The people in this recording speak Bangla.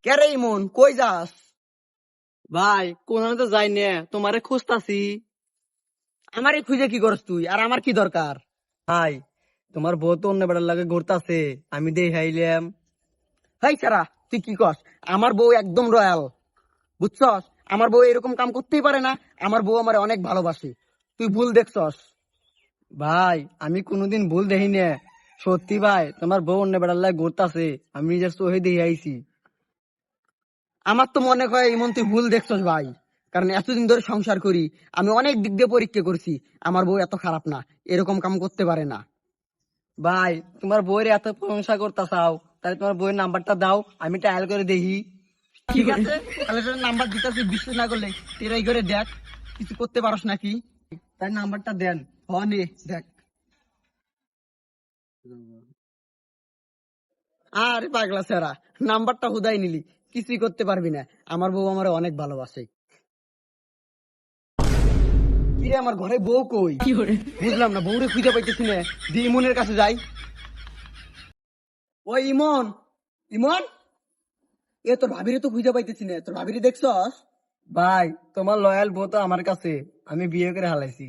কে রে ইমন, কই যাস? ভাই কোথাও তো যাই না, তোমারে খুঁজতাছি। আমারে খুঁজে কি করস তুই, আর আমার কি দরকার? ভাই তোমার বউ তো অন্য বেড়ার লাগে ঘুরতাছে, আমি দেখাইলাম। হাই সারা, তুই কি কস? আমার বউ একদম রয়্যাল, বুঝছস? আমার বউ এরকম কাম করতেই পারে না। আমার বউ আমার অনেক ভালোবাসে, তুই ভুল দেখছস। ভাই আমি কোনোদিন ভুল দেখি না, সত্যি ভাই তোমার বউ অন্য বেড়ার লাগে ঘুরতাছে, আমি নিজের চোখে দেখে আইছি। আমার তো মনে হয় ইমন তুই ভুল দেখছস ভাই, কারণ এতদিন ধরে সংসার করি, আমি অনেক দিক দিয়ে পরীক্ষা করছি। আমার বউ এত খারাপ না, এরকম কাম করতে পারে না। ভাই তোমার বউয়ের এত প্রশংসা করতাছাও, তাহলে তোমার বউয়ের নাম্বারটা দাও, আমি ট্রায়াল করে দেখি। ঠিক আছে, তাহলে তোর নাম্বার দিতেছি, বিশ্বাস না করলে টেরাই করে দেখ, কিছু করতে পারস নাকি। তাই নাম্বারটা দেন। নে দেখ। আরে পাগলা সেরা, নাম্বারটা হুদাই নিলি, কিছুই করতে পারবি না। আমার বউ আমার অনেক ভালোবাসে। কিরে আমার ঘরে বউ কই? বুঝলাম না, বউরে খুঁজে পাইতেছি না। দি ইমনের কাছে যাই। ওই ইমন, ইমন, এ তোর ভাবিরে তো খুঁজে পাইতেছি না, তোর ভাবিরে দেখছস? ভাই তোমার লয়াল বউ তো আমার কাছে, আমি বিয়ে করে হালাইছি।